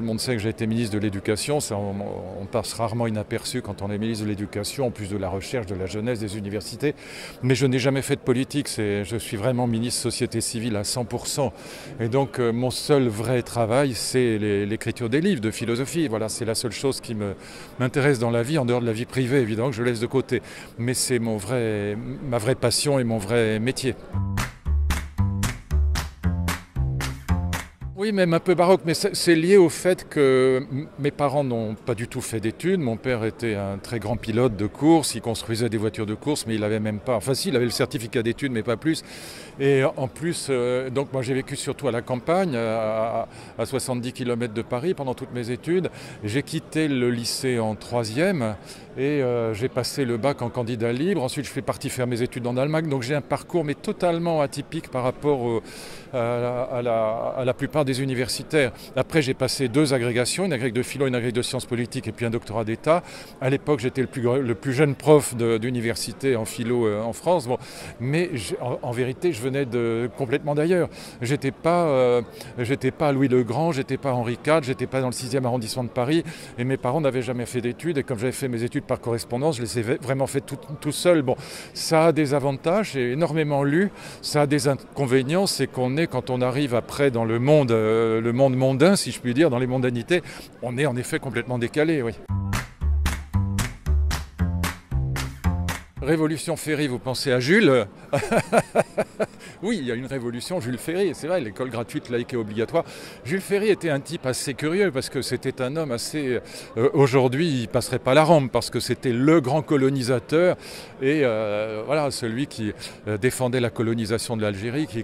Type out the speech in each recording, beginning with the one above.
le monde sait que j'ai été ministre de l'Éducation. On passe rarement inaperçu quand on est ministre de l'Éducation, en plus de la recherche, de la jeunesse, des universités. Mais je n'ai jamais fait de politique. Je suis vraiment ministre société civile à 100%. Et donc mon seul vrai travail, c'est l'écriture des livres de philosophie. Voilà, c'est la seule chose qui m'intéresse dans la vie, en dehors de la vie privée, évidemment, que je laisse de côté. Mais c'est ma vraie passion et mon vrai métier. Oui, même un peu baroque, mais c'est lié au fait que mes parents n'ont pas du tout fait d'études. Mon père était un très grand pilote de course, il construisait des voitures de course, mais il n'avait même pas... Enfin si, il avait le certificat d'études, mais pas plus. Et en plus, donc moi j'ai vécu surtout à la campagne, à 70 km de Paris pendant toutes mes études. J'ai quitté le lycée en 3e et j'ai passé le bac en candidat libre. Ensuite, je suis parti faire mes études en Allemagne. Donc j'ai un parcours, mais totalement atypique par rapport à la plupart des universitaires. Après, j'ai passé 2 agrégations, une agrég de philo, une agrég de sciences politiques et puis un doctorat d'État. À l'époque, j'étais le plus jeune prof d'université en philo en France. Bon, mais en vérité, je venais complètement d'ailleurs. J'étais pas à Louis-le-Grand, j'étais pas à Henri IV, j'étais pas dans le 6e arrondissement de Paris. Et mes parents n'avaient jamais fait d'études. Et comme j'avais fait mes études par correspondance, je les ai vraiment fait tout seul. Bon, ça a des avantages, j'ai énormément lu. Ça a des inconvénients, c'est quand on arrive après dans le monde mondain, si je puis dire, dans les mondanités, on est en effet complètement décalé, oui. Révolution Ferry, vous pensez à Jules? Oui, il y a une révolution, Jules Ferry, c'est vrai, l'école gratuite, laïque et obligatoire. Jules Ferry était un type assez curieux parce que c'était un homme assez... aujourd'hui, il ne passerait pas la rampe parce que c'était le grand colonisateur et voilà, celui qui défendait la colonisation de l'Algérie, qui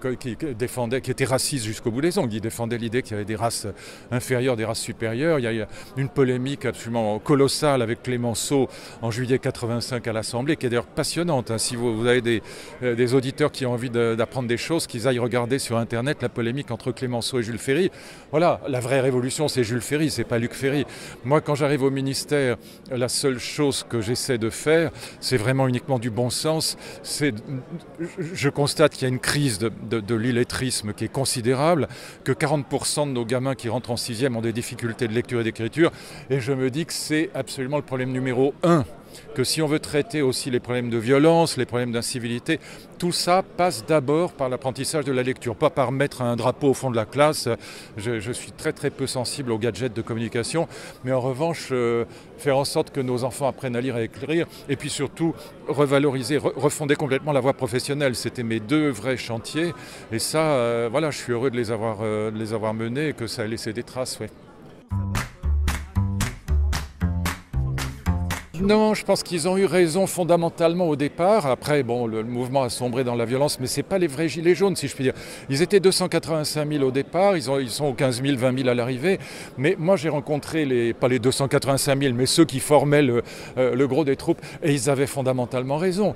était raciste jusqu'au bout des ongles. Il défendait l'idée qu'il y avait des races inférieures, des races supérieures. Il y a eu une polémique absolument colossale avec Clémenceau en juillet 85 à l'Assemblée, qui est d'ailleurs passionnante. Si vous avez des auditeurs qui ont envie d'apprendre des choses, qu'ils aillent regarder sur Internet la polémique entre Clémenceau et Jules Ferry. Voilà, la vraie révolution, c'est Jules Ferry, c'est pas Luc Ferry. Moi, quand j'arrive au ministère, la seule chose que j'essaie de faire, c'est vraiment uniquement du bon sens. Je constate qu'il y a une crise de l'illettrisme qui est considérable, que 40% de nos gamins qui rentrent en 6e ont des difficultés de lecture et d'écriture, et je me dis que c'est absolument le problème numéro 1. Que si on veut traiter aussi les problèmes de violence, les problèmes d'incivilité, tout ça passe d'abord par l'apprentissage de la lecture, pas par mettre un drapeau au fond de la classe. Je suis très très peu sensible aux gadgets de communication, mais en revanche, faire en sorte que nos enfants apprennent à lire et à écrire, et puis surtout revaloriser, refonder complètement la voie professionnelle. C'était mes 2 vrais chantiers, et ça, voilà, je suis heureux de les avoir menés et que ça a laissé des traces. Ouais. Non, je pense qu'ils ont eu raison fondamentalement au départ. Après, bon, le mouvement a sombré dans la violence, mais ce n'est pas les vrais gilets jaunes, si je puis dire. Ils étaient 285 000 au départ, ils sont aux 15 000, 20 000 à l'arrivée. Mais moi, j'ai rencontré, pas les 285 000, mais ceux qui formaient le gros des troupes, et ils avaient fondamentalement raison.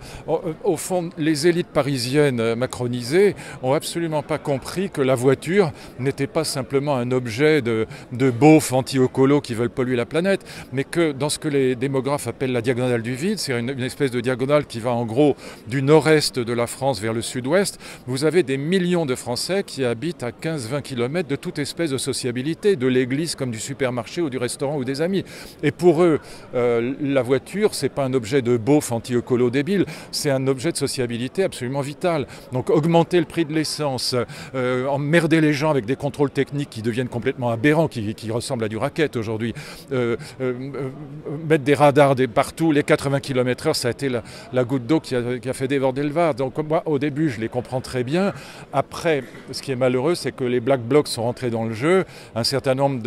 Au fond, les élites parisiennes macronisées n'ont absolument pas compris que la voiture n'était pas simplement un objet de beaufs anti-écolos qui veulent polluer la planète, mais que dans ce que les démographes appelle la diagonale du vide, c'est une espèce de diagonale qui va en gros du nord-est de la France vers le sud-ouest. Vous avez des millions de Français qui habitent à 15-20 km de toute espèce de sociabilité, de l'église comme du supermarché ou du restaurant ou des amis. Et pour eux, la voiture, c'est pas un objet de beauf anti-écolo débile, c'est un objet de sociabilité absolument vital. Donc augmenter le prix de l'essence, emmerder les gens avec des contrôles techniques qui deviennent complètement aberrants, qui ressemblent à du racket aujourd'hui, mettre des radars partout, les 80 km/h, ça a été la goutte d'eau qui a fait déborder le vase. Donc moi, au début, je les comprends très bien. Après, ce qui est malheureux, c'est que les Black Blocs sont rentrés dans le jeu. Un certain nombre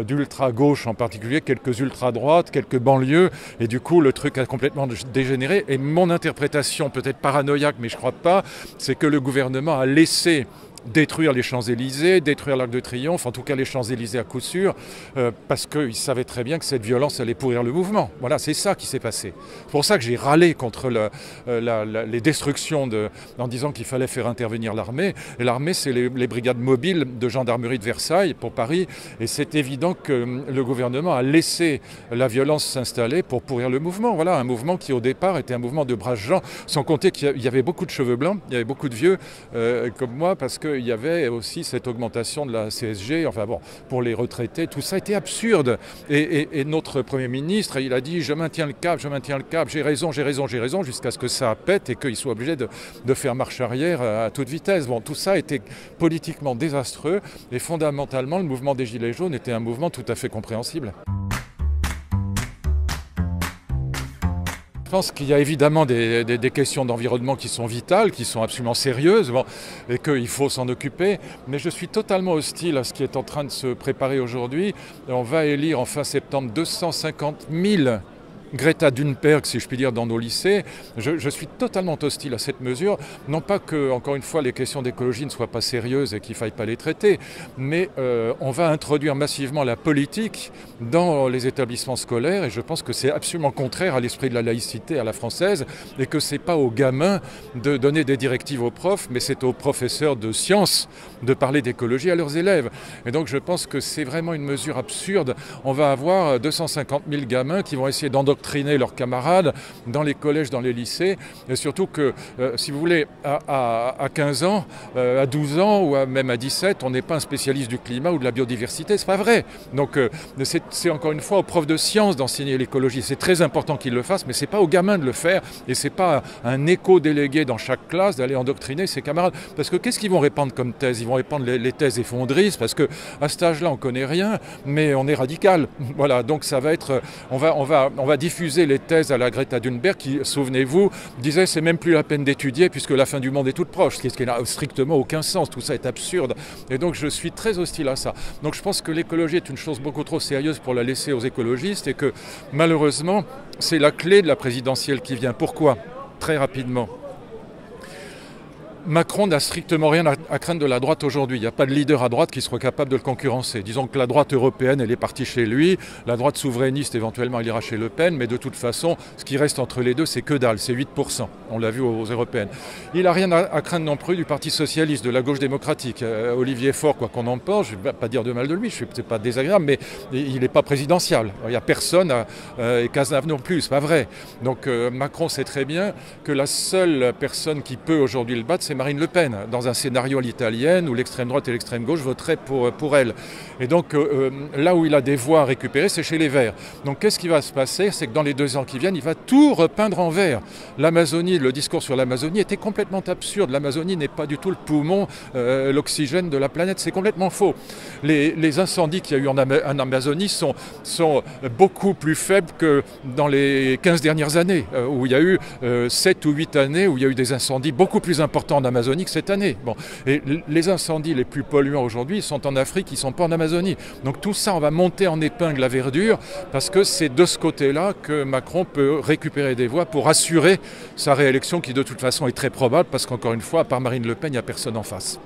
d'ultra-gauche en particulier, quelques ultra-droites, quelques banlieues. Et du coup, le truc a complètement dégénéré. Et mon interprétation, peut-être paranoïaque, mais je ne crois pas, c'est que le gouvernement a laissé détruire les Champs-Élysées, détruire l'Arc de Triomphe, en tout cas les Champs-Élysées à coup sûr, parce qu'ils savaient très bien que cette violence allait pourrir le mouvement. Voilà, c'est ça qui s'est passé. C'est pour ça que j'ai râlé contre les destructions en disant qu'il fallait faire intervenir l'armée. Et l'armée, c'est les brigades mobiles de gendarmerie de Versailles pour Paris. Et c'est évident que le gouvernement a laissé la violence s'installer pour pourrir le mouvement. Voilà, un mouvement qui au départ était un mouvement de braves gens, sans compter qu'il y avait beaucoup de cheveux blancs, il y avait beaucoup de vieux comme moi, parce que qu'il y avait aussi cette augmentation de la CSG, enfin bon, pour les retraités, tout ça était absurde. Et notre Premier ministre, il a dit « je maintiens le cap, j'ai raison, jusqu'à ce que ça pète et qu'il soit obligé de faire marche arrière à toute vitesse. Bon, tout ça était politiquement désastreux et fondamentalement, le mouvement des Gilets jaunes était un mouvement tout à fait compréhensible. Je pense qu'il y a évidemment des questions d'environnement qui sont vitales, qui sont absolument sérieuses, bon, et qu'il faut s'en occuper. Mais je suis totalement hostile à ce qui est en train de se préparer aujourd'hui. On va élire en fin septembre 250 000 Greta Thunberg, si je puis dire, dans nos lycées. Je suis totalement hostile à cette mesure. Non pas que, encore une fois, les questions d'écologie ne soient pas sérieuses et qu'il ne faille pas les traiter, mais on va introduire massivement la politique dans les établissements scolaires et je pense que c'est absolument contraire à l'esprit de la laïcité à la française et que ce n'est pas aux gamins de donner des directives aux profs, mais c'est aux professeurs de sciences de parler d'écologie à leurs élèves. Et donc je pense que c'est vraiment une mesure absurde. On va avoir 250 000 gamins qui vont essayer d'endoctriner leurs camarades dans les collèges, dans les lycées, et surtout que, si vous voulez, à 15 ans, à 12 ans ou même à 17, on n'est pas un spécialiste du climat ou de la biodiversité, c'est pas vrai. Donc c'est encore une fois aux profs de sciences d'enseigner l'écologie. C'est très important qu'ils le fassent, mais c'est pas aux gamins de le faire, et c'est pas un éco-délégué dans chaque classe d'aller endoctriner ses camarades. Parce que qu'est-ce qu'ils vont répandre comme thèse? Ils vont répandre les thèses effondristes, parce que à cet âge-là, on connaît rien, mais on est radical. Voilà, donc ça va être, on va diffuser les thèses à la Greta Thunberg qui, souvenez-vous, disait c'est même plus la peine d'étudier puisque la fin du monde est toute proche, ce qui n'a strictement aucun sens, tout ça est absurde. Et donc je suis très hostile à ça. Donc je pense que l'écologie est une chose beaucoup trop sérieuse pour la laisser aux écologistes et que malheureusement c'est la clé de la présidentielle qui vient. Pourquoi? Très rapidement. Macron n'a strictement rien à craindre de la droite aujourd'hui. Il n'y a pas de leader à droite qui soit capable de le concurrencer. Disons que la droite européenne, elle est partie chez lui. La droite souverainiste, éventuellement, elle ira chez Le Pen. Mais de toute façon, ce qui reste entre les deux, c'est que dalle. C'est 8%. On l'a vu aux européennes. Il n'a rien à craindre non plus du Parti socialiste, de la gauche démocratique. Olivier Faure, quoi qu'on en pense, je ne vais pas dire de mal de lui, c'est pas désagréable, mais il n'est pas présidentiel. Il n'y a personne, et Cazenave non plus, c'est pas vrai. Donc Macron sait très bien que la seule personne qui peut aujourd'hui le battre, c'est Marine Le Pen, dans un scénario à l'italienne où l'extrême droite et l'extrême gauche voteraient pour elle. Et donc là où il a des voix à récupérer, c'est chez les Verts. Donc qu'est-ce qui va se passer? C'est que dans les 2 ans qui viennent, il va tout repeindre en vert. L'Amazonie, le discours sur l'Amazonie était complètement absurde. L'Amazonie n'est pas du tout le poumon, l'oxygène de la planète, c'est complètement faux. Les incendies qu'il y a eu en Amazonie sont beaucoup plus faibles que dans les 15 dernières années, où il y a eu 7 ou 8 années où il y a eu des incendies beaucoup plus importants en Amazonie que cette année. Bon. Et les incendies les plus polluants aujourd'hui sont en Afrique, ils ne sont pas en Amazonie. Donc tout ça, on va monter en épingle la verdure parce que c'est de ce côté-là que Macron peut récupérer des voix pour assurer sa réélection qui de toute façon est très probable parce qu'encore une fois, à part Marine Le Pen, il n'y a personne en face.